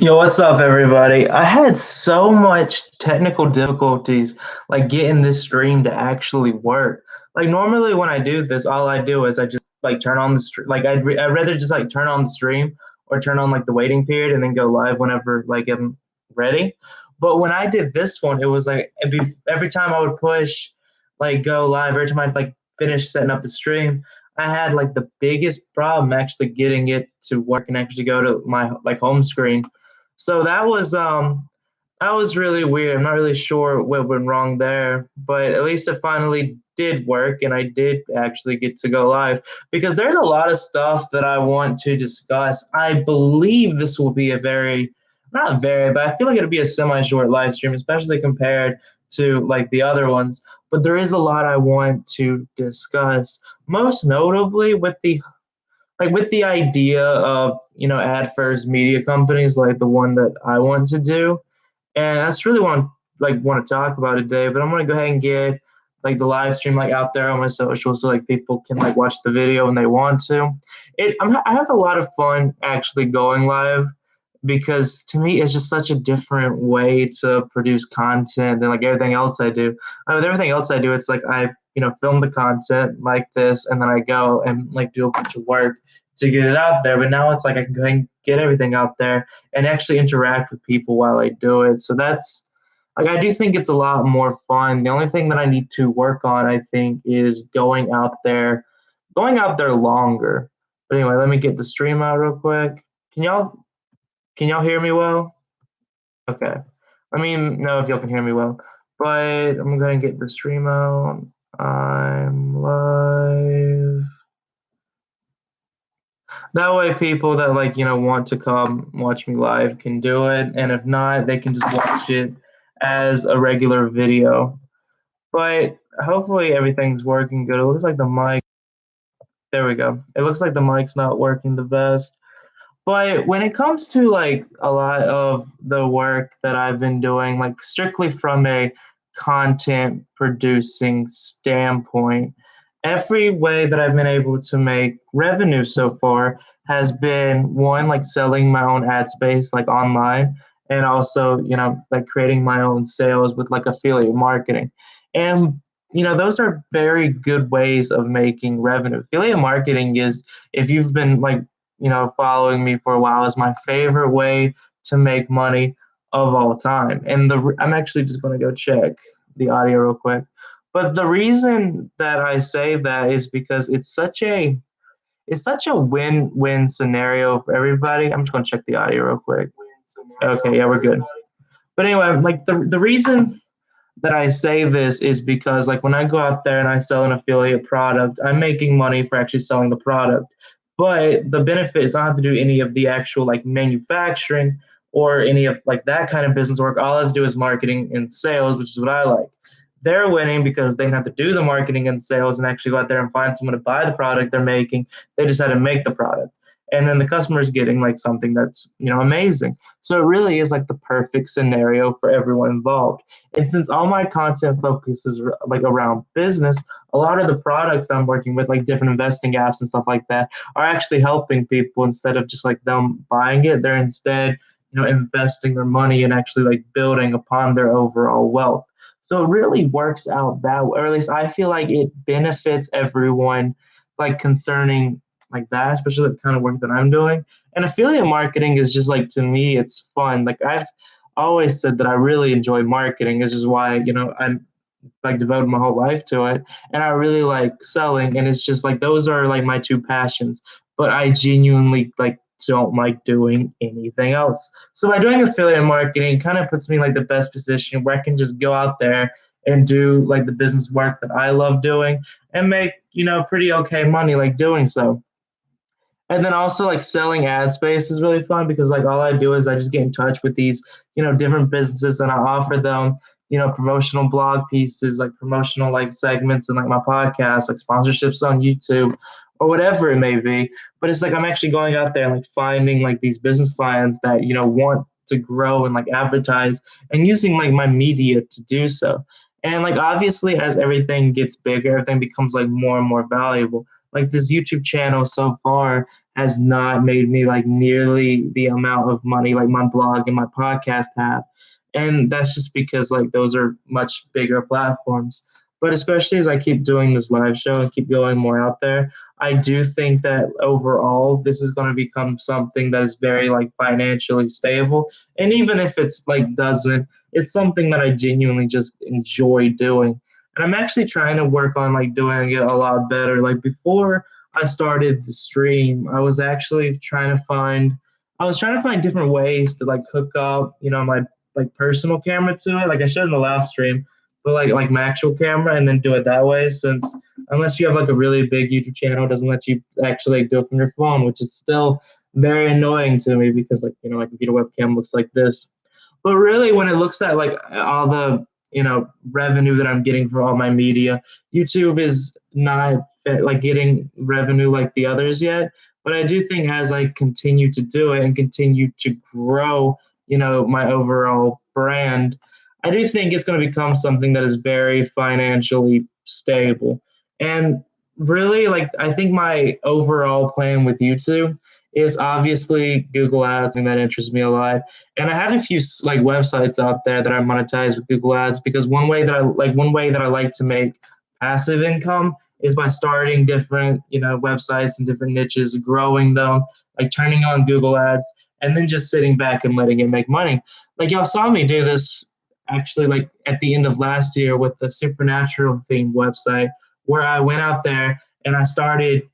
Yo, what's up, everybody? I had so much technical difficulties like getting this stream to actually work. Like normally when I do this, all I do is I just like turn on the stream. Like I'd rather just like turn on the stream or turn on like the waiting period and then go live whenever like I'm ready. But when I did this one, it was like every time I would push like go live, every time I'd like finish setting up the stream, I had like the biggest problem actually getting it to work and actually go to my like home screen. So that was really weird. I'm not really sure what went wrong there, but at least it finally did work and I did actually get to go live because there's a lot of stuff that I want to discuss. I believe this will be a very not very, but I feel like it'll be a semi-short live stream, especially compared to like the other ones. But there is a lot I want to discuss, most notably with the idea of ad first media companies like the one that I want to do, and that's really want to talk about it today. But I'm gonna go ahead and get like the live stream like out there on my social so like people can like watch the video when they want to. I have a lot of fun actually going live because to me it's just such a different way to produce content than like everything else I do. With everything else I do, it's like I film the content like this and then I go and like do a bunch of work to get it out there. But now it's like I can go and get everything out there and actually interact with people while I do it. So that's like I do think it's a lot more fun. The only thing that I need to work on, I think, is going out there longer. But anyway, let me get the stream out real quick. Can y'all hear me well? Okay. Let me know if y'all can hear me well. But I'm going to get the stream out. I'm live. That way people that want to come watch me live can do it. And if not, they can just watch it as a regular video. But hopefully everything's working good. It looks like the mic. There we go. It looks like the mic's not working the best. But when it comes to like a lot of the work that I've been doing, like strictly from a content producing standpoint, every way that I've been able to make revenue so far has been one, like selling my own ad space like online, and also, like creating my own sales with like affiliate marketing. And those are very good ways of making revenue. Affiliate marketing is, if you've been like following me for a while, is my favorite way to make money of all time. And I'm actually just going to go check the audio real quick. But the reason that I say that is because it's such a win-win scenario for everybody. I'm just going to check the audio real quick. Okay, yeah, we're good. But anyway, like the reason that I say this is because like when I go out there and I sell an affiliate product, I'm making money for actually selling the product. But the benefit is I don't have to do any of the actual like manufacturing or any of like that kind of business work. All I have to do is marketing and sales, which is what I like. They're winning because they don't have to do the marketing and sales and actually go out there and find someone to buy the product they're making. They just had to make the product. And then the customer's getting like something that's, amazing. So it really is like the perfect scenario for everyone involved. And since all my content focuses like around business, a lot of the products that I'm working with, like different investing apps and stuff like that, are actually helping people instead of just like them buying it. They're instead, investing their money and actually like building upon their overall wealth. So it really works out that way, or at least I feel like it benefits everyone, like concerning like that, especially the kind of work that I'm doing. And affiliate marketing is just like, to me, it's fun. Like I've always said that I really enjoy marketing. This is why, I'm like devoted my whole life to it. And I really like selling. And it's just like those are like my two passions. But I genuinely like don't like doing anything else. So by doing affiliate marketing, it kind of puts me in like the best position where I can just go out there and do like the business work that I love doing and make, pretty okay money like doing so. And then also like selling ad space is really fun because like all I do is I just get in touch with these, different businesses and I offer them, promotional blog pieces, like promotional like segments and like my podcast, like sponsorships on YouTube or whatever it may be. But it's like I'm actually going out there and like finding like these business clients that, want to grow and like advertise and using like my media to do so. And like obviously as everything gets bigger, everything becomes like more and more valuable. Like this YouTube channel so far has not made me like nearly the amount of money like my blog and my podcast have. And that's just because like those are much bigger platforms. But especially as I keep doing this live show and keep going more out there, I do think that overall this is going to become something that is very like financially stable. And even if it's like doesn't, it's something that I genuinely just enjoy doing. And I'm actually trying to work on like doing it a lot better. Like before I started the stream, I was trying to find different ways to like hook up, my like personal camera to it. Like I showed in the last stream, but like my actual camera and then do it that way. Since unless you have like a really big YouTube channel, it doesn't let you actually like, do it from your phone, which is still very annoying to me because like my computer webcam looks like this. But really, when it looks at like all the revenue that I'm getting for all my media, YouTube is not like getting revenue like the others yet. But I do think as I continue to do it and continue to grow, my overall brand, I do think it's going to become something that is very financially stable. And really, like I think my overall plan with YouTube is obviously Google Ads, and that interests me a lot. And I have a few like websites out there that I monetize with Google Ads because one way that I like to make passive income is by starting different websites and different niches, growing them, like turning on Google Ads, and then just sitting back and letting it make money. Like y'all saw me do this actually like at the end of last year with the supernatural themed website where I went out there and I started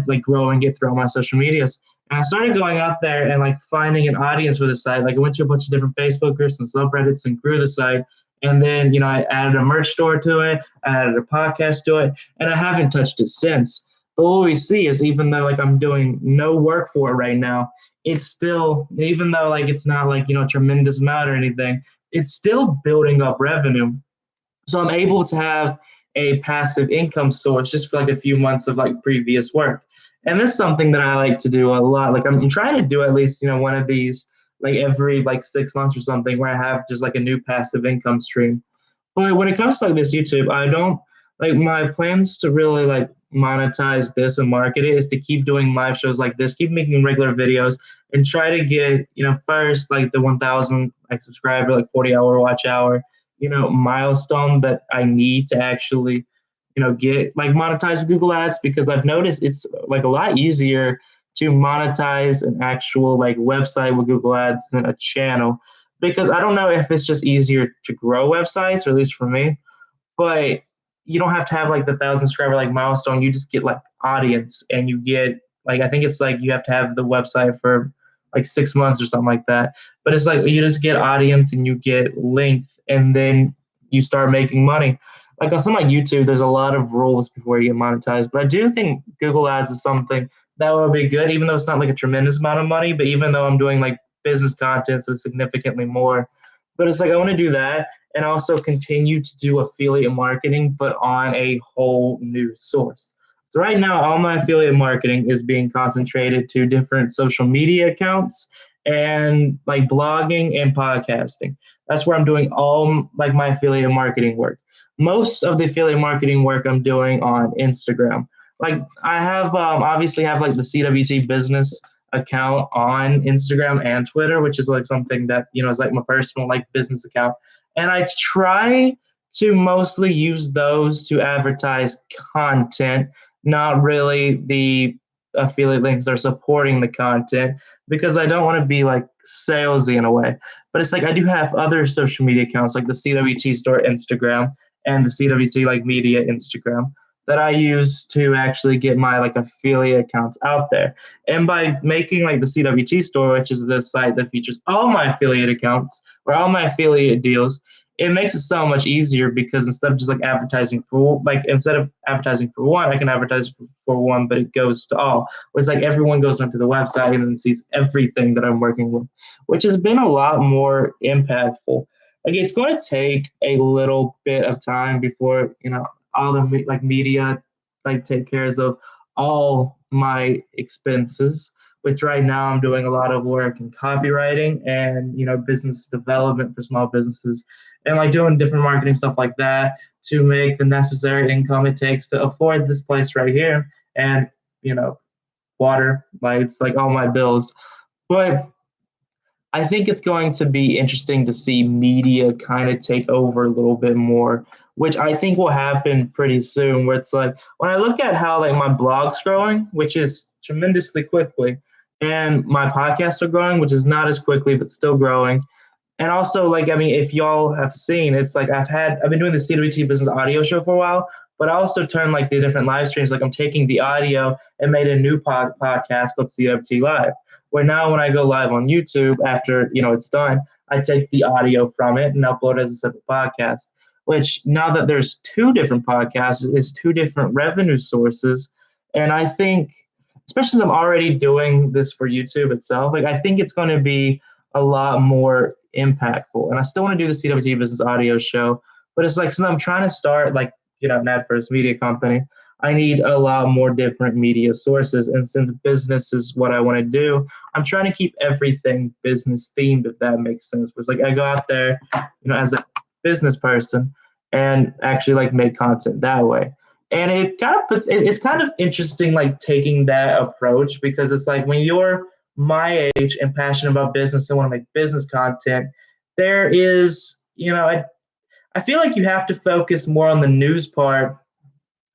like growing it through all my social medias. And I started going out there and like finding an audience for the site. Like I went to a bunch of different Facebook groups and subreddits and grew the site. And then, I added a merch store to it, I added a podcast to it, and I haven't touched it since. But what we see is even though like I'm doing no work for it right now, it's still, even though like it's not like, a tremendous amount or anything, it's still building up revenue. So I'm able to have a passive income source just for like a few months of like previous work. And this is something that I like to do a lot. Like I'm trying to do at least, one of these like every like 6 months or something where I have just like a new passive income stream. But when it comes to like this YouTube, I don't like my plans to really like monetize this and market it is to keep doing live shows like this, keep making regular videos, and try to get first like the 1,000 like subscriber, like 40-hour watch hour, milestone that I need to actually get like monetized with Google Ads because I've noticed it's like a lot easier to monetize an actual like website with Google Ads than a channel because I don't know if it's just easier to grow websites, or at least for me, but you don't have to have like the 1,000 subscriber like milestone. You just get like audience, and you get like I think it's like you have to have the website for like 6 months or something like that. But it's like you just get audience and you get length, and then you start making money. Like on something like YouTube, there's a lot of rules before you get monetized. But I do think Google Ads is something that will be good, even though it's not like a tremendous amount of money. But even though I'm doing like business content, so significantly more. But it's like I want to do that and also continue to do affiliate marketing, but on a whole new source. So right now, all my affiliate marketing is being concentrated to different social media accounts and like blogging and podcasting. That's where I'm doing all like my affiliate marketing work. Most of the affiliate marketing work I'm doing on Instagram. Like I have obviously have like the CWT business account on Instagram and Twitter, which is like something that is like my personal like business account. And I try to mostly use those to advertise content, not really the affiliate links that are supporting the content, because I don't want to be like salesy in a way. But it's like I do have other social media accounts like the CWT store Instagram and the CWT like media Instagram that I use to actually get my like affiliate accounts out there. And by making like the CWT store, which is the site that features all my affiliate accounts or all my affiliate deals, it makes it so much easier because instead of just like instead of advertising for one, I can advertise for one, but it goes to all. Whereas like everyone goes onto the website and then sees everything that I'm working with, which has been a lot more impactful. Like it's going to take a little bit of time before all the like media like take cares of all my expenses, which right now I'm doing a lot of work in copywriting and business development for small businesses and like doing different marketing stuff like that to make the necessary income it takes to afford this place right here and water, lights, like all my bills. But I think it's going to be interesting to see media kind of take over a little bit more, which I think will happen pretty soon. Where it's like when I look at how like my blog's growing, which is tremendously quickly, and my podcasts are growing, which is not as quickly but still growing. And also, like, I mean, if y'all have seen, it's like I've been doing the CWT business audio show for a while, but I also turn like the different live streams. Like I'm taking the audio and made a new podcast called CWT Live, where now when I go live on YouTube after, it's done, I take the audio from it and upload it as a separate podcast, which now that there's two different podcasts, is two different revenue sources. And I think, especially since I'm already doing this for YouTube itself, like I think it's going to be a lot more impactful. And I still want to do the CWT business audio show, but it's like since I'm trying to start like, an ad-first media company, I need a lot more different media sources. And since business is what I want to do, I'm trying to keep everything business themed, if that makes sense. It's like I go out there, as a business person and actually like make content that way. And it's kind of interesting, like taking that approach, because it's like when you're my age and passionate about business and want to make business content, there is, I feel like you have to focus more on the news part,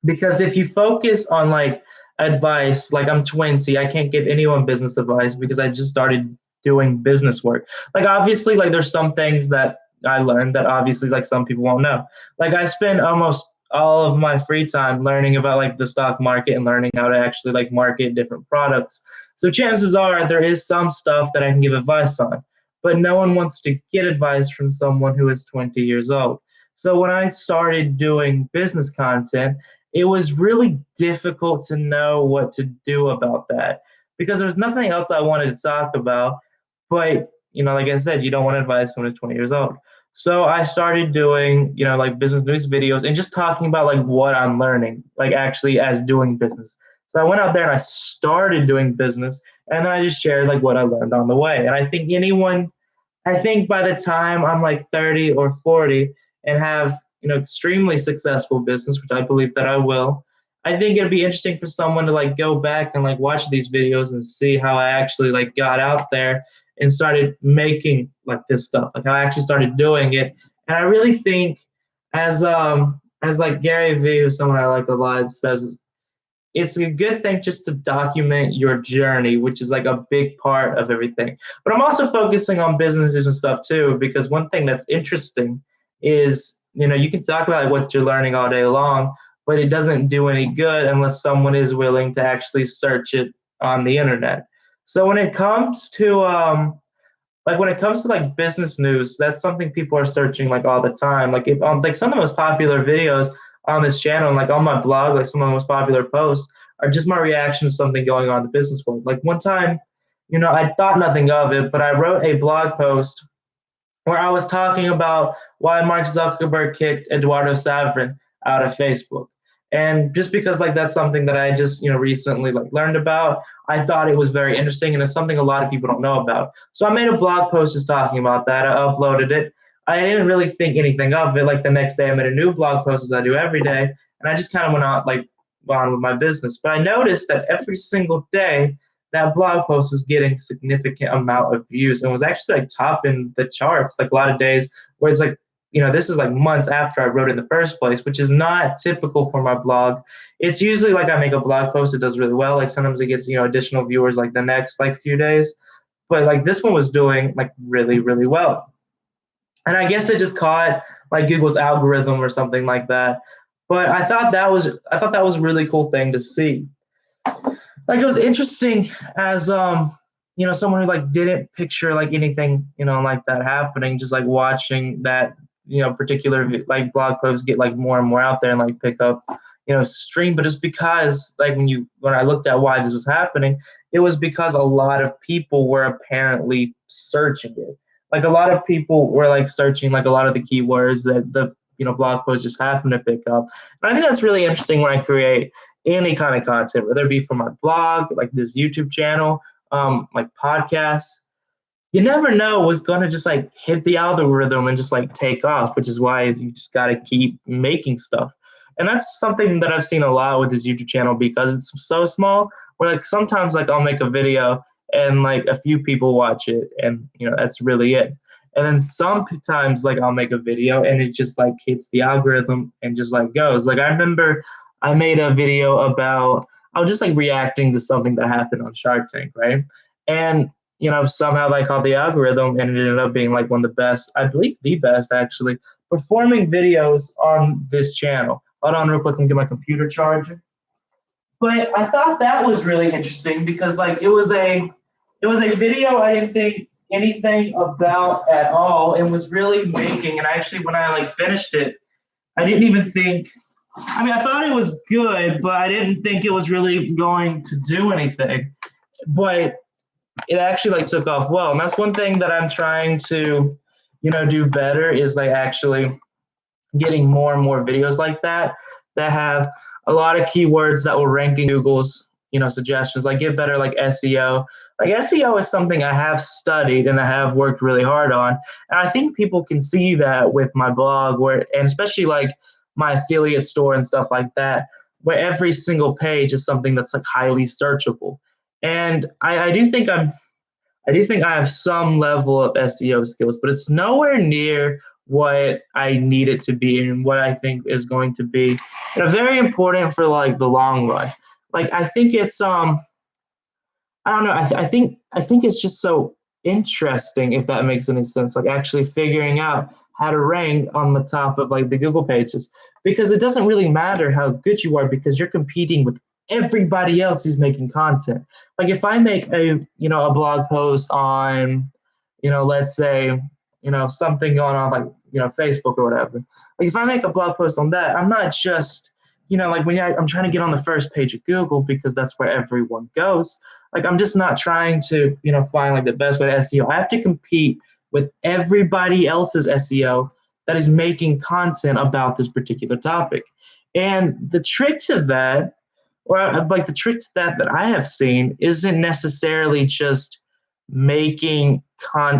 because if you focus on like advice, like I'm 20, I can't give anyone business advice because I just started doing business work. Like obviously, like there's some things that I learned that obviously like some people won't know. Like I spend almost all of my free time learning about like the stock market and learning how to actually like market different products. So chances are there is some stuff that I can give advice on, but no one wants to get advice from someone who is 20 years old. So when I started doing business content, it was really difficult to know what to do about that, because there's nothing else I wanted to talk about. But, like I said, you don't want advice when it's 20 years old. So I started doing, like business news videos and just talking about like what I'm learning, like actually as doing business. So I went out there and I started doing business, and then I just shared like what I learned on the way. And I think by the time I'm like 30 or 40 and have, extremely successful business, which I believe that I will, I think it'd be interesting for someone to like go back and like watch these videos and see how I actually like got out there and started making like this stuff, like how I actually started doing it. And I really think as like Gary Vee, who's someone I like a lot, says it's a good thing just to document your journey, which is like a big part of everything. But I'm also focusing on businesses and stuff too, because one thing that's interesting is, you can talk about what you're learning all day long, but it doesn't do any good unless someone is willing to actually search it on the internet. So when it comes to like business news, that's something people are searching like all the time. Like if like some of the most popular videos on this channel, like on my blog, like some of the most popular posts are just my reaction to something going on in the business world. Like one time, I thought nothing of it, but I wrote a blog post where I was talking about why Mark Zuckerberg kicked Eduardo Saverin out of Facebook. And just because like that's something that I just recently like learned about, I thought it was very interesting, and it's something a lot of people don't know about. So I made a blog post just talking about that. I uploaded it. I didn't really think anything of it. Like the next day, I made a new blog post, as I do every day, and I just kind of went on with my business. But I noticed that every single day, that blog post was getting significant amount of views and was actually like topping the charts. Like a lot of days where it's like, this is like months after I wrote it in the first place, which is not typical for my blog. It's usually like I make a blog post, it does really well. Like sometimes it gets, additional viewers like the next like few days. But like this one was doing like really, really well. And I guess it just caught like Google's algorithm or something like that. But I thought that was a really cool thing to see. Like it was interesting as someone who like didn't picture like anything like that happening, just like watching that particular like blog post get like more and more out there and like pick up stream. But it's because like when I looked at why this was happening, it was because a lot of people were apparently searching it. Like a lot of people were like searching like a lot of the keywords that the blog post just happened to pick up. And I think that's really interesting when I create any kind of content, whether it be for my blog, like this YouTube channel, like podcasts. You never know what's going to just like hit the algorithm and just like take off, which is why you just got to keep making stuff. And that's something that I've seen a lot with this YouTube channel because it's so small. Where like sometimes like I'll make a video and like a few people watch it, and that's really it. And then sometimes like I'll make a video and it just like hits the algorithm and just like goes. Like I remember I made a video about I was just like reacting to something that happened on Shark Tank, right? And somehow like caught the algorithm and it ended up being like one of the best, I believe the best actually, performing videos on this channel. Hold on real quick and get my computer charged. But I thought that was really interesting because like it was a video I didn't think anything about at all and was really making, and actually when I like finished it, I didn't even think, I mean I thought it was good, but I didn't think it was really going to do anything. But it actually like took off well. And that's one thing that I'm trying to, do better is like actually getting more and more videos like that have a lot of keywords that will rank in Google's, suggestions, like get better like SEO. Like SEO is something I have studied and I have worked really hard on. And I think people can see that with my blog and especially like my affiliate store and stuff like that, where every single page is something that's like highly searchable. And I do think I have some level of SEO skills, but it's nowhere near what I need it to be and what I think is going to be very important for like the long run. Like I think it's I don't know. I think it's just so interesting, if that makes any sense. Like actually figuring out how to rank on the top of like the Google pages, because it doesn't really matter how good you are because you're competing with everybody else who's making content. Like if I make a blog post on let's say something going on like Facebook or whatever. Like if I make a blog post on that, I'm not just like I'm trying to get on the first page of Google because that's where everyone goes. Like I'm just not trying to find like the best way to SEO. I have to compete with everybody else's SEO that is making content about this particular topic. And the trick to that, or like the trick to that I have seen, isn't necessarily just making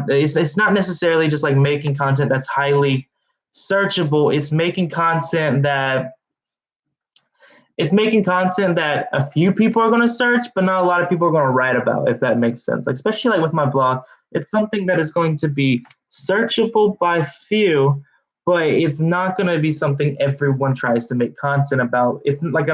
it's not necessarily just like making content that's highly searchable. It's making content that a few people are going to search, but not a lot of people are going to write about, if that makes sense. Like, especially like with my blog, it's something that is going to be searchable by few, but it's not going to be something everyone tries to make content about. It's like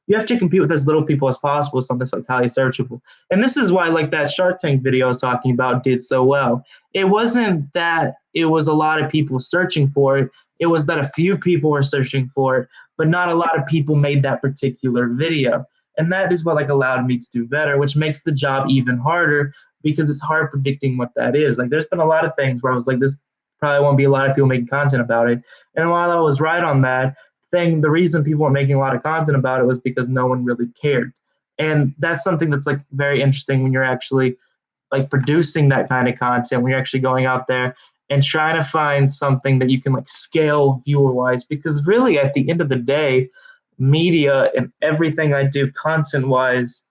you have to compete with as little people as possible, something that's like highly searchable. And this is why like that Shark Tank video I was talking about did so well. It wasn't that it was a lot of people searching for it. It was that a few people were searching for it, but not a lot of people made that particular video. And that is what like allowed me to do better, which makes the job even harder because it's hard predicting what that is. Like there's been a lot of things where I was like, this probably won't be a lot of people making content about it. And while I was right on that thing, the reason people weren't making a lot of content about it was because no one really cared. And that's something that's like very interesting when you're actually like producing that kind of content, when you're actually going out there and trying to find something that you can like scale viewer wise, because really at the end of the day, media and everything I do content wise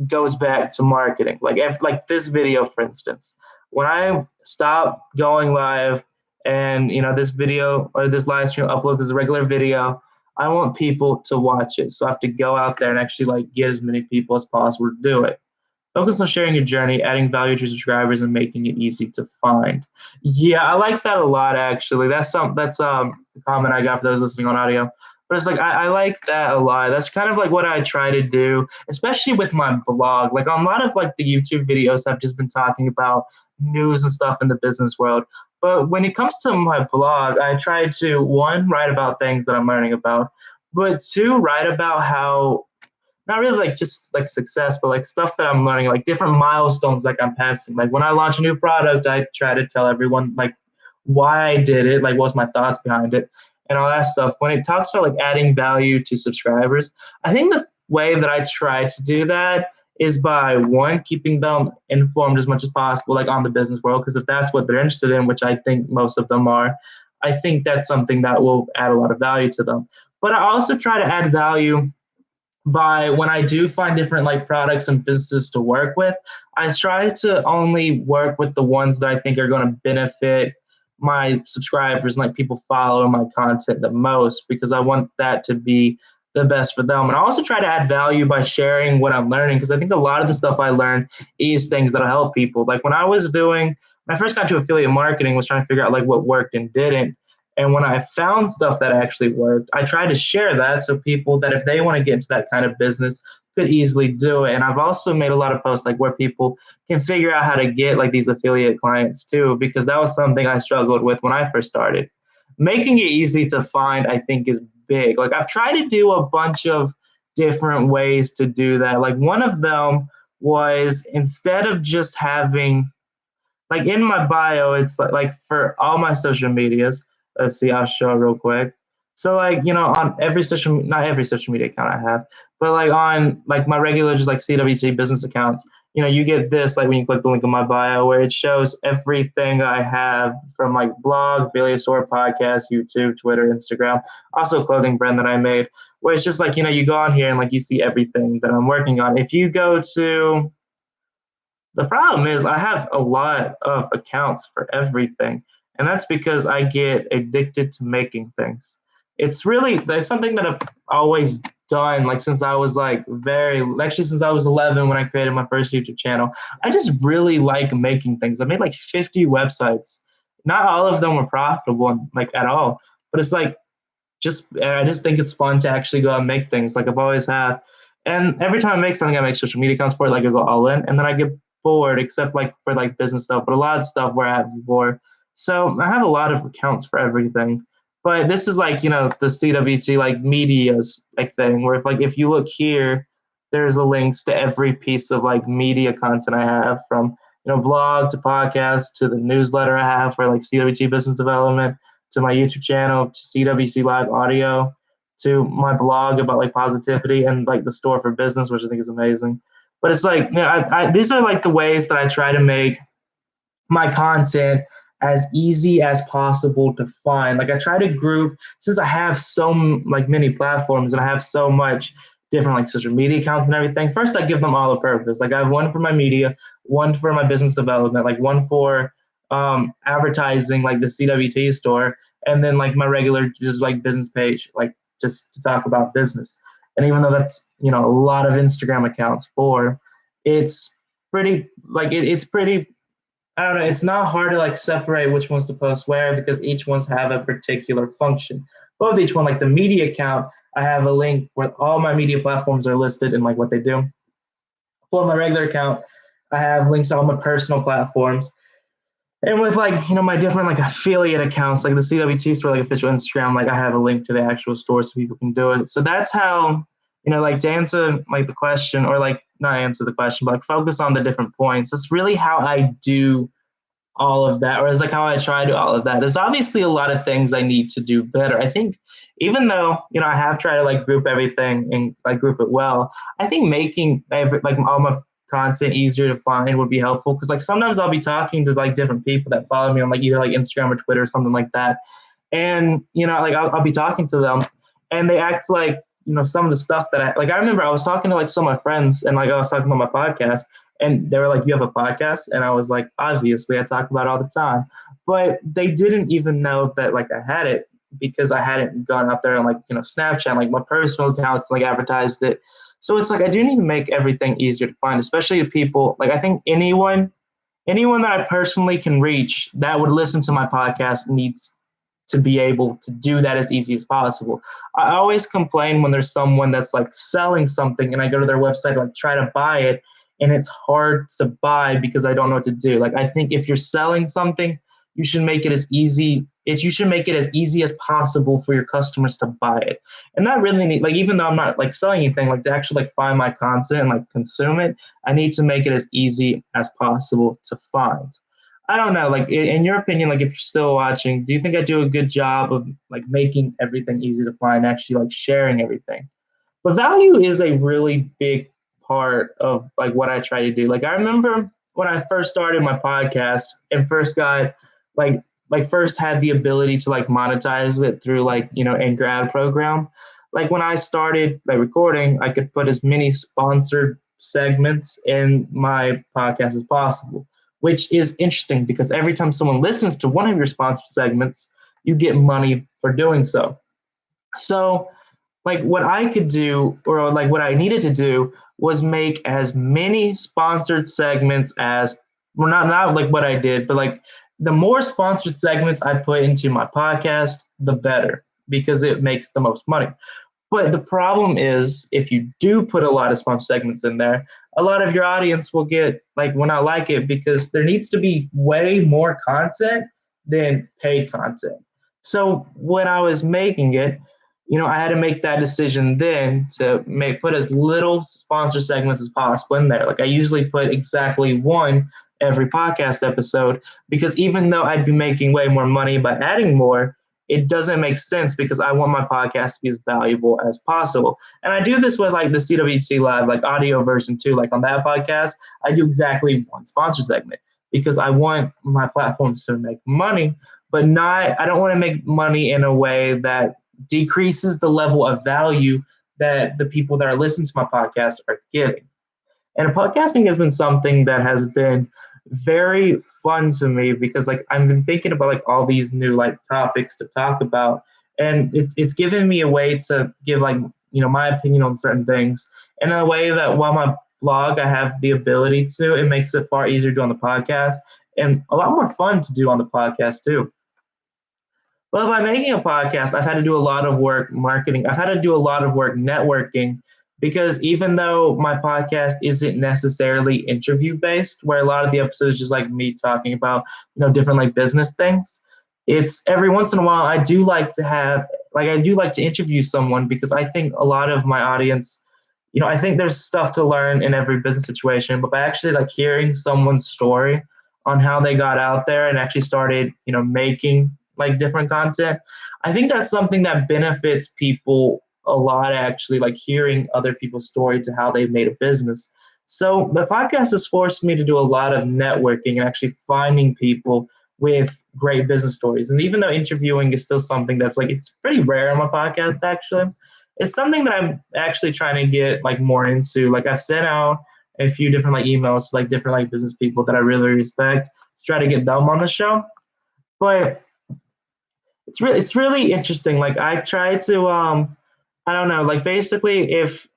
goes back to marketing. Like this video, for instance, when I stop going live and this video or this live stream uploads as a regular video, I want people to watch it. So I have to go out there and actually like get as many people as possible to do it. Focus on sharing your journey, adding value to your subscribers, and making it easy to find. Yeah, I like that a lot, actually. That's a comment I got for those listening on audio. But it's like I like that a lot. That's kind of like what I try to do, especially with my blog. Like on a lot of like the YouTube videos, I've just been talking about news and stuff in the business world. But when it comes to my blog, I try to, one, write about things that I'm learning about, but two, write about how not really like just like success, but like stuff that I'm learning, like different milestones like I'm passing. Like when I launch a new product, I try to tell everyone like why I did it, like what's my thoughts behind it and all that stuff. When it talks about like adding value to subscribers, I think the way that I try to do that is by one, keeping them informed as much as possible, like on the business world, because if that's what they're interested in, which I think most of them are, I think that's something that will add a lot of value to them. But I also try to add value by when I do find different like products and businesses to work with, I try to only work with the ones that I think are going to benefit my subscribers and like people following my content the most, because I want that to be the best for them. And I also try to add value by sharing what I'm learning, because I think a lot of the stuff I learned is things that'll help people. Like when I first got to affiliate marketing, was trying to figure out like what worked and didn't. And when I found stuff that actually worked, I tried to share that so people that if they want to get into that kind of business could easily do it. And I've also made a lot of posts like where people can figure out how to get like these affiliate clients too, because that was something I struggled with when I first started. Making it easy to find, I think, is big. Like I've tried to do a bunch of different ways to do that. Like one of them was, instead of just having like in my bio, it's like for all my social medias. Let's see, I'll show real quick. So like, on every not every social media account I have, but like on like my regular just like CWT business accounts, you get this like when you click the link in my bio where it shows everything I have from like blog, affiliate store, podcast, YouTube, Twitter, Instagram, also clothing brand that I made, where it's just like, you go on here and like you see everything that I'm working on. If you go to the problem is I have a lot of accounts for everything, and that's because I get addicted to making things. There's something that I've always done, like since I was since I was 11 when I created my first YouTube channel. I just really like making things. I made like 50 websites. Not all of them were profitable, like at all, but it's like I just think it's fun to actually go out and make things like I've always have. And every time I make something, I make social media accounts for it, like I go all in, and then I get bored, except like for like business stuff, but a lot of stuff where I have before. So I have a lot of accounts for everything. But this is like, the CWT like media's like thing where if you look here, there's a links to every piece of like media content I have, from blog to podcast to the newsletter I have for like CWT business development, to my YouTube channel, to CWC Live Audio, to my blog about like positivity, and like the store for business, which I think is amazing. But it's like, these are like the ways that I try to make my content as easy as possible to find. Like I try to group, since I have so like many platforms and I have so much different like social media accounts and everything. First, I give them all a purpose. Like I have one for my media, one for my business development, like one for advertising, like the CWT store, and then like my regular just like business page, like just to talk about business. And even though that's a lot of Instagram accounts for, it's pretty like it's pretty. I don't know. It's not hard to like separate which ones to post where, because each ones have a particular function. Both each one, like the media account, I have a link where all my media platforms are listed and like what they do. For my regular account, I have links to all my personal platforms. And with like, my different like affiliate accounts, like the CWT store, like official Instagram, like I have a link to the actual store so people can do it. So that's how, like to answer like the question, or like not answer the question, but like focus on the different points. That's really how I do all of that, or it's like how I try to do all of that. There's obviously a lot of things I need to do better. I think even though, I have tried to like group everything and like group it well, I think making like all my content easier to find would be helpful, because like sometimes I'll be talking to like different people that follow me on like either like Instagram or Twitter or something like that, and like I'll be talking to them and they act like some of the stuff that I remember I was talking to like some of my friends, and like I was talking about my podcast, and they were like, "You have a podcast?" And I was like, "Obviously, I talk about it all the time." But they didn't even know that like I had it, because I hadn't gone out there and like Snapchat, like my personal accounts, like advertised it. So it's like I do need to make everything easier to find, especially if people like I think anyone that I personally can reach that would listen to my podcast needs to be able to do that as easy as possible. I always complain when there's someone that's like selling something and I go to their website to like try to buy it, and it's hard to buy because I don't know what to do. Like I think if you're selling something, you should make it as easy. You should make it as easy as possible for your customers to buy it. And that really need, like, even though I'm not like selling anything, like to actually like find my content and like consume it, I need to make it as easy as possible to find. I don't know, like in your opinion, like if you're still watching, do you think I do a good job of like making everything easy to find, actually like sharing everything? But value is a really big part of like what I try to do. Like I remember when I first started my podcast and first got first had the ability to like monetize it through like Anchor ad program. Like when I started like recording, I could put as many sponsored segments in my podcast as possible. which is interesting because every time someone listens to one of your sponsored segments, you get money for doing so. So like what I could do, or like what I needed to do, was make as many sponsored segments as, well, not like what I did, but like the more sponsored segments I put into my podcast, the better, because it makes the most money. But the problem is, if you do put a lot of sponsored segments in there, a lot of your audience will not like it, because there needs to be way more content than paid content. So when I was making it, I had to make that decision then to put as little sponsor segments as possible in there. Like I usually put exactly one every podcast episode, because even though I'd be making way more money by adding more, it doesn't make sense, because I want my podcast to be as valuable as possible. And I do this with like the CWT Live, like audio version too. Like on that podcast, I do exactly one sponsor segment, because I want my platforms to make money, but I don't want to make money in a way that decreases the level of value that the people that are listening to my podcast are getting. And podcasting has been something that has been very fun to me, because like I've been thinking about like all these new like topics to talk about, and it's given me a way to give like my opinion on certain things in a way that while my blog I have the ability to, it makes it far easier to do on the podcast, and a lot more fun to do on the podcast too. Well, by making a podcast, I've had to do a lot of work marketing. I've had to do a lot of work networking, because even though my podcast isn't necessarily interview based, where a lot of the episodes is just like me talking about, different like business things, it's every once in a while I do like to interview someone, because I think a lot of my audience, I think there's stuff to learn in every business situation, but by actually like hearing someone's story on how they got out there and actually started, making like different content, I think that's something that benefits people a lot, actually, like hearing other people's story to how they've made a business. So the podcast has forced me to do a lot of networking and actually finding people with great business stories. And even though interviewing is still something that's like, it's pretty rare on my podcast, actually, it's something that I'm actually trying to get like more into. Like I've sent out a few different like emails to like different like business people that I really respect to try to get them on the show. But it's really interesting. Like I try to I don't know, like basically if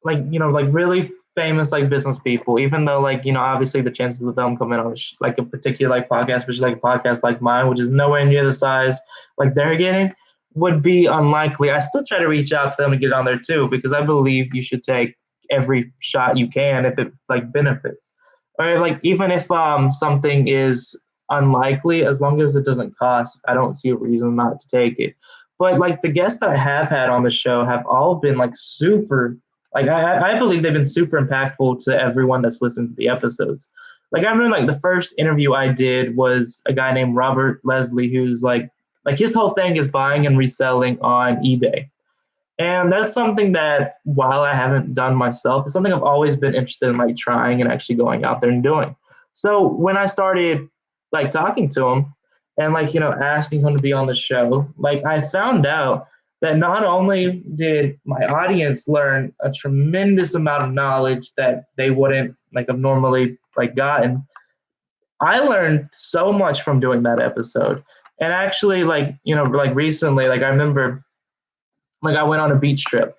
like like really famous like business people, even though like obviously the chances of them coming on like a particular like podcast, especially like a podcast like mine, which is nowhere near the size like they're getting, would be unlikely. I still try to reach out to them and get on there too, because I believe you should take every shot you can if it like benefits. Or like even if something is unlikely, as long as it doesn't cost, I don't see a reason not to take it. But like the guests that I have had on the show have all been like super, like I believe they've been super impactful to everyone that's listened to the episodes. Like I remember like the first interview I did was a guy named Robert Leslie, who's like his whole thing is buying and reselling on eBay. And that's something that, while I haven't done myself, is something I've always been interested in, like trying and actually going out there and doing. So when I started like talking to him and like, asking him to be on the show, like I found out that not only did my audience learn a tremendous amount of knowledge that they wouldn't like have normally like gotten, I learned so much from doing that episode. And actually like, like recently, like I remember like I went on a beach trip,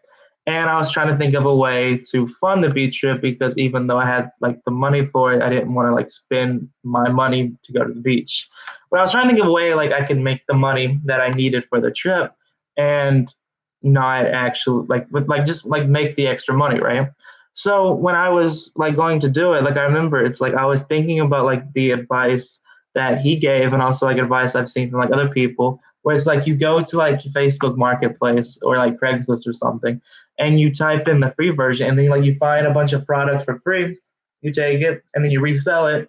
and I was trying to think of a way to fund the beach trip, because even though I had like the money for it, I didn't want to like spend my money to go to the beach. But I was trying to think of a way like I could make the money that I needed for the trip and not actually like just like make the extra money, right? So when I was like going to do it, like I remember it's like I was thinking about like the advice that he gave, and also like advice I've seen from like other people, where it's like you go to like Facebook Marketplace or like Craigslist or something, and you type in the free version, and then like you find a bunch of products for free, you take it, and then you resell it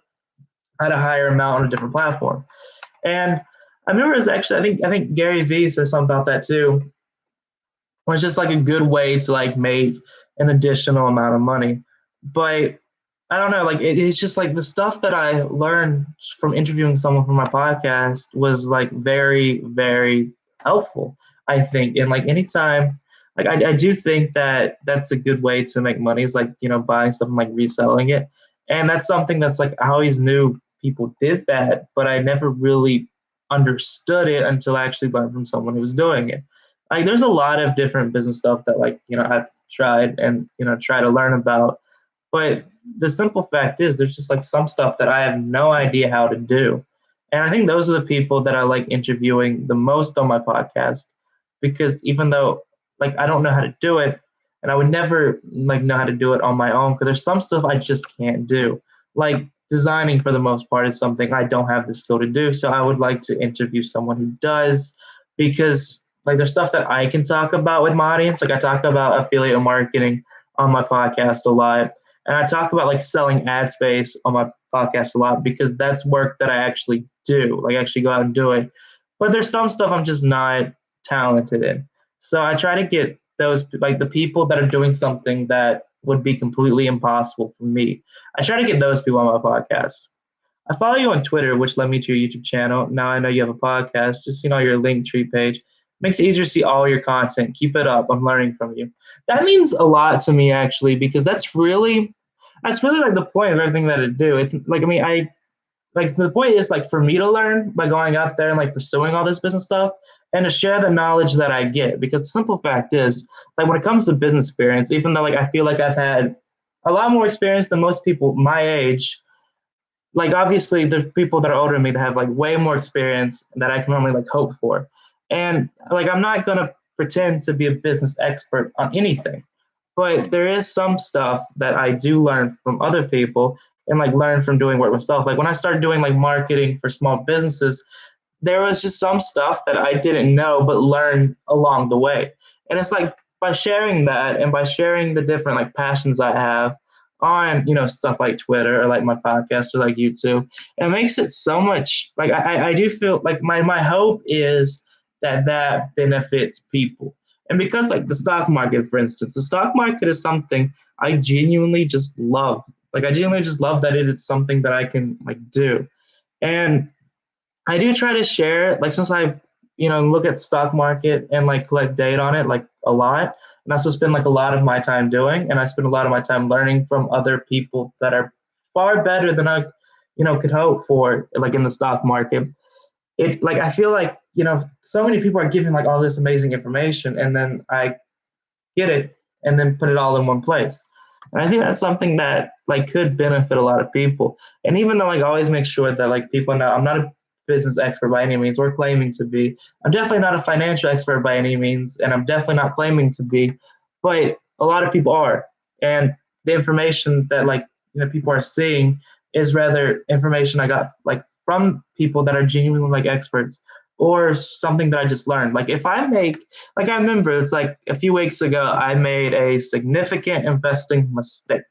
at a higher amount on a different platform. And I remember it's actually I think Gary Vee says something about that too, where it's just like a good way to like make an additional amount of money. But I don't know, like it's just like the stuff that I learned from interviewing someone for my podcast was like very, very helpful, I think. And like anytime, like I do think that that's a good way to make money, is like, buying stuff and like reselling it. And that's something that's like I always knew people did that, but I never really understood it until I actually learned from someone who was doing it. Like there's a lot of different business stuff that like, I've tried and, try to learn about. But the simple fact is there's just like some stuff that I have no idea how to do. And I think those are the people that I like interviewing the most on my podcast, because even though like I don't know how to do it, and I would never like know how to do it on my own, because there's some stuff I just can't do. Like designing for the most part is something I don't have the skill to do. So I would like to interview someone who does, because like there's stuff that I can talk about with my audience. Like I talk about affiliate marketing on my podcast a lot. And I talk about like selling ad space on my podcast a lot, because that's work that I actually do, like actually go out and do it. But there's some stuff I'm just not talented in. So I try to get those, like the people that are doing something that would be completely impossible for me. I try to get those people on my podcast. I follow you on Twitter, which led me to your YouTube channel. Now I know you have a podcast. Just your Linktree page. Makes it easier to see all your content. Keep it up. I'm learning from you. That means a lot to me actually, because that's really like the point of everything that I do. It's like, I like the point is like for me to learn by going out there and like pursuing all this business stuff, and to share the knowledge that I get. Because the simple fact is, like when it comes to business experience, even though like I feel like I've had a lot more experience than most people my age, like obviously there's people that are older than me that have like way more experience that I can only like hope for. And like I'm not gonna pretend to be a business expert on anything. But there is some stuff that I do learn from other people and like learn from doing work myself. Like when I started doing like marketing for small businesses, there was just some stuff that I didn't know but learned along the way. And it's like by sharing that and by sharing the different like passions I have on, stuff like Twitter or like my podcast or like YouTube, it makes it so much like I do feel like my hope is that benefits people. And because like the stock market, for instance, the stock market is something I genuinely just love. Like I genuinely just love that it is something that I can like do. And I do try to share, like since I, look at stock market and like collect data on it like a lot. And that's what I spend like a lot of my time doing. And I spend a lot of my time learning from other people that are far better than I, could hope for, like in the stock market. It like I feel like, so many people are giving like all this amazing information, and then I get it and then put it all in one place. And I think that's something that like could benefit a lot of people. And even though like I always make sure that like people know I'm not a business expert by any means or claiming to be, I'm definitely not a financial expert by any means, and I'm definitely not claiming to be, but a lot of people are. And the information that like people are seeing is rather information I got like from people that are genuinely like experts, or something that I just learned. Like if I make, like I remember it's like a few weeks ago, I made a significant investing mistake.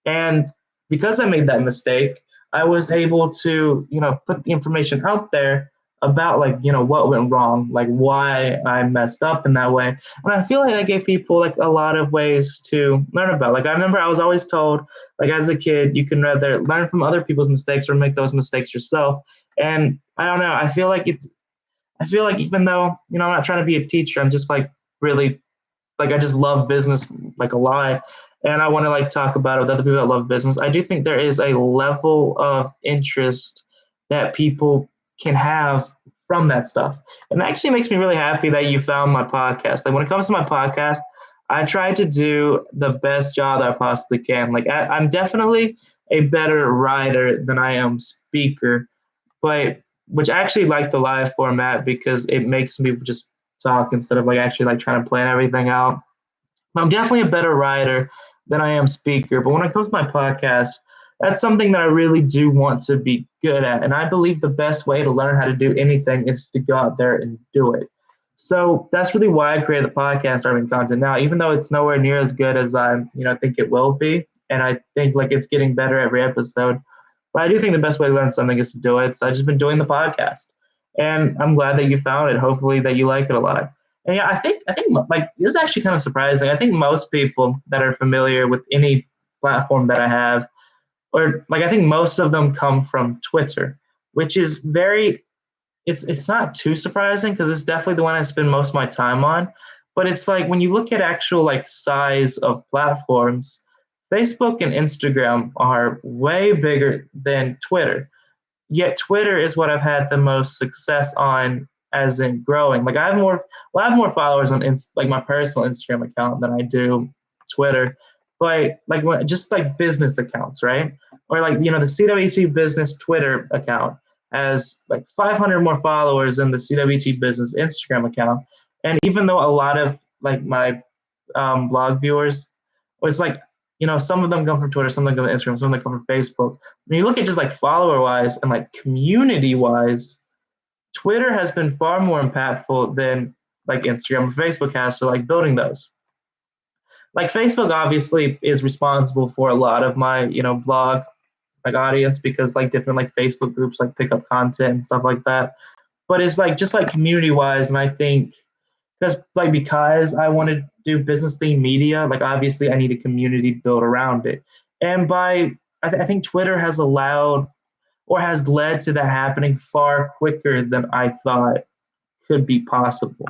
And because I made that mistake, I was able to, put the information out there about like, what went wrong, like why I messed up in that way. And I feel like I gave people like a lot of ways to learn about. Like I remember I was always told, like as a kid, you can rather learn from other people's mistakes or make those mistakes yourself. And I don't know, I feel like even though, I'm not trying to be a teacher, I'm just like really, like I just love business like a lot. And I want to like talk about it with other people that love business. I do think there is a level of interest that people can have from that stuff. And it actually makes me really happy that you found my podcast. Like when it comes to my podcast, I try to do the best job that I possibly can. Like I'm definitely a better writer than I am speaker, but which I actually like the live format because it makes me just talk instead of like actually like trying to plan everything out. I'm definitely a better writer than I am speaker, but when it comes to my podcast, that's something that I really do want to be good at. And I believe the best way to learn how to do anything is to go out there and do it. So that's really why I created the podcast Urban Content Now, even though it's nowhere near as good as I think it will be. And I think like it's getting better every episode. But I do think the best way to learn something is to do it. So I've just been doing the podcast, and I'm glad that you found it. Hopefully that you like it a lot. And yeah, I think like this is actually kind of surprising. I think most people that are familiar with any platform that I have, or like I think most of them come from Twitter, which is very it's not too surprising because it's definitely the one I spend most of my time on. But it's like when you look at actual like size of platforms, Facebook and Instagram are way bigger than Twitter. Yet Twitter is what I've had the most success on, as in growing. Like I have more followers on like my personal Instagram account than I do Twitter. But like just like business accounts, right? Or like the CWT business Twitter account has like 500 more followers than the CWT business Instagram account. And even though a lot of like my blog viewers, it's like some of them come from Twitter, some of them come from Instagram, some of them come from Facebook. When you look at just like follower wise and like community wise, Twitter has been far more impactful than like Instagram or Facebook has to like building those. Like Facebook obviously is responsible for a lot of my blog like audience, because like different like Facebook groups like pick up content and stuff like that. But it's like just like community wise, and I think because I want to do business themed media, like obviously I need a community built around it. And I think Twitter has allowed or has led to that happening far quicker than I thought could be possible.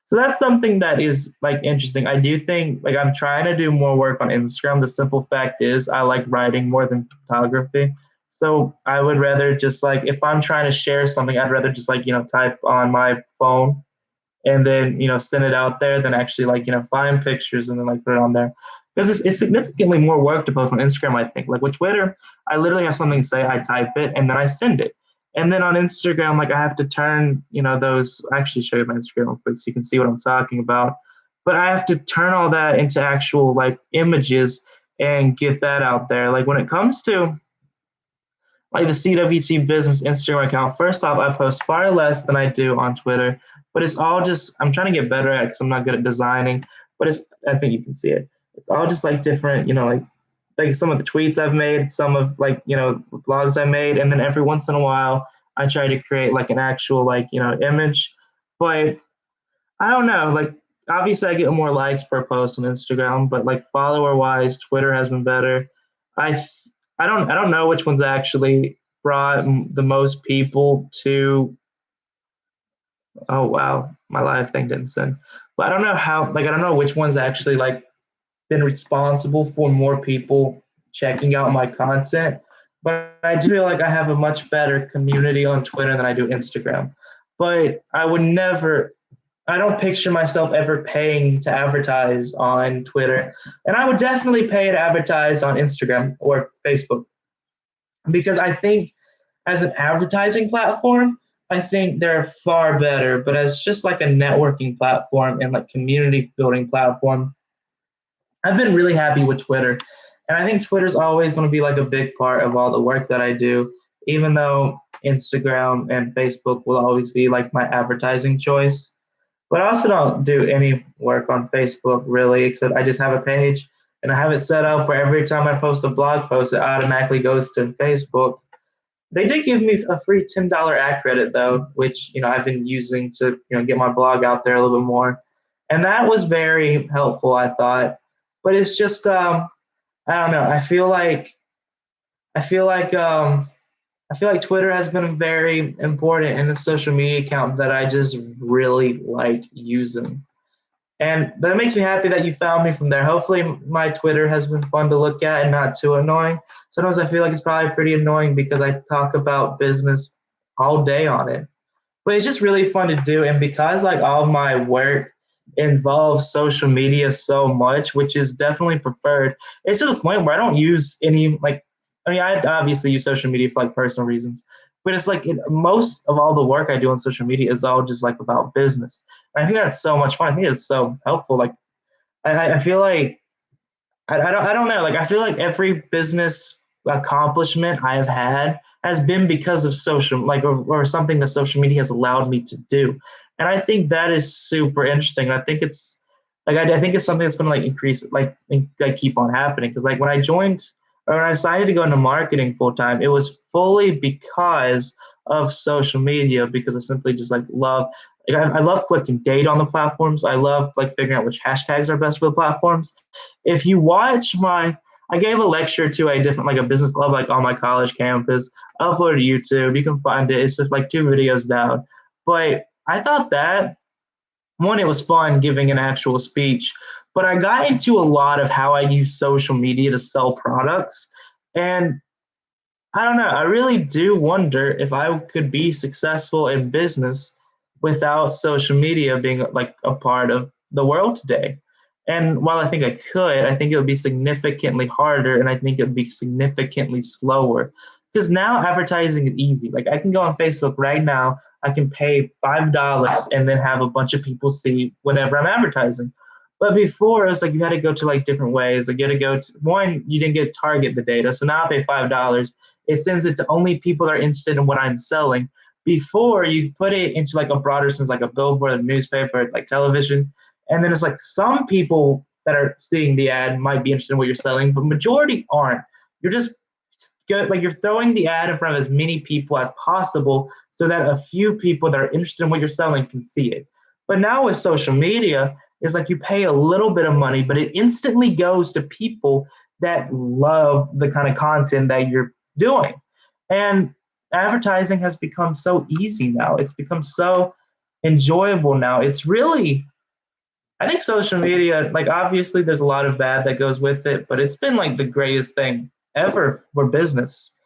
So that's something that is like interesting. I do think like I'm trying to do more work on Instagram. The simple fact is I like writing more than photography. So I would rather just like if I'm trying to share something, I'd rather just like type on my phone and then send it out there than actually like find pictures and then like put it on there, because it's significantly more work to post on Instagram. I think like with Twitter, I literally have something to say, I type it and then I send it. And then on Instagram, like I have to turn those. Actually show you my Instagram real quick so you can see what I'm talking about. But I have to turn all that into actual like images and get that out there. Like when it comes to like the CWT business Instagram account, first off, I post far less than I do on Twitter, but it's all just, I'm trying to get better at it because I'm not good at designing, but I think you can see it. It's all just like different, like some of the tweets I've made, some of like, blogs I made. And then every once in a while, I try to create like an actual like, image, but I don't know, like obviously I get more likes per post on Instagram, but like follower wise, Twitter has been better. I I don't know which one's actually brought the most people to. Oh wow, my live thing didn't send. But I don't know how. Like I don't know which one's actually like been responsible for more people checking out my content. But I do feel like I have a much better community on Twitter than I do Instagram. But I would never. I don't picture myself ever paying to advertise on Twitter, and I would definitely pay to advertise on Instagram or Facebook, because I think as an advertising platform, I think they're far better. But as just like a networking platform and like community building platform, I've been really happy with Twitter. And I think Twitter's always going to be like a big part of all the work that I do, even though Instagram and Facebook will always be like my advertising choice. But I also don't do any work on Facebook really, except I just have a page and I have it set up where every time I post a blog post, it automatically goes to Facebook. They did give me a free $10 ad credit though, which I've been using to get my blog out there a little bit more, and that was very helpful, I thought. But it's just I don't know. I feel like I feel like Twitter has been very important in the social media account that I just really like using. And that makes me happy that you found me from there. Hopefully, my Twitter has been fun to look at and not too annoying. Sometimes I feel like it's probably pretty annoying because I talk about business all day on it. But it's just really fun to do. And because like all my work involves social media so much, which is definitely preferred, it's to the point where I don't use any like, I mean, I obviously use social media for like personal reasons, but it's like most of all the work I do on social media is all just like about business. And I think that's so much fun. I think it's so helpful. Like I feel like I don't know. Like I feel like every business accomplishment I have had has been because of social, like or something that social media has allowed me to do, and I think that is super interesting. And I think it's like I think it's something that's going to like increase, like keep on happening. Because like when I joined or when I decided to go into marketing full time, it was fully because of social media, because I simply just like love. Like, I love collecting data on the platforms. I love like figuring out which hashtags are best for the platforms. If you watch I gave a lecture to a different, like a business club, like on my college campus, uploaded to YouTube. You can find it. It's just like 2 videos down. But I thought that one, it was fun giving an actual speech, but I got into a lot of how I use social media to sell products. And I don't know. I really do wonder if I could be successful in business without social media being like a part of the world today. And while I think I could, I think it would be significantly harder and I think it would be significantly slower. Because now advertising is easy. Like I can go on Facebook right now, I can pay $5 and then have a bunch of people see whatever I'm advertising. But before, it's like you had to go to like different ways. Like you had to go to one, you didn't get target the data. So now I pay $5, it sends it to only people that are interested in what I'm selling. Before you put it into like a broader sense, like a billboard, a newspaper, like television, and then it's like some people that are seeing the ad might be interested in what you're selling, but majority aren't. You're just good, like you're throwing the ad in front of as many people as possible so that a few people that are interested in what you're selling can see it. But now with social media, it's like you pay a little bit of money, but it instantly goes to people that love the kind of content that you're doing. And advertising has become so easy now. It's become so enjoyable now. It's really, I think social media, like obviously there's a lot of bad that goes with it, but it's been like the greatest thing ever for business.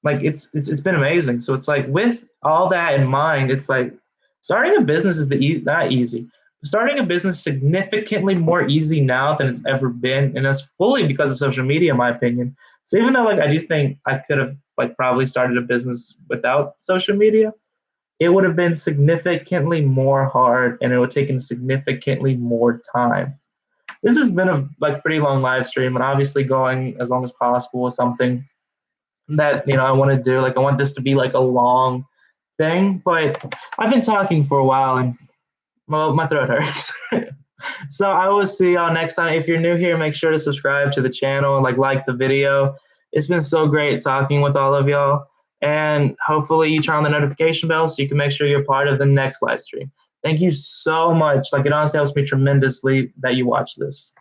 Like it's been amazing. So it's like with all that in mind, it's like starting a business is not easy. Starting a business is significantly more easy now than it's ever been, and that's fully because of social media, in my opinion. So even though like I do think I could have like probably started a business without social media, it would have been significantly more hard, and it would have taken significantly more time. This has been a like pretty long live stream, and obviously going as long as possible with something that I want to do. Like I want this to be like a long thing, but I've been talking for a while and well, my throat hurts. So I will see y'all next time. If you're new here, make sure to subscribe to the channel and like the video. It's been so great talking with all of y'all. And hopefully you turn on the notification bell so you can make sure you're part of the next live stream. Thank you so much. Like it honestly helps me tremendously that you watch this.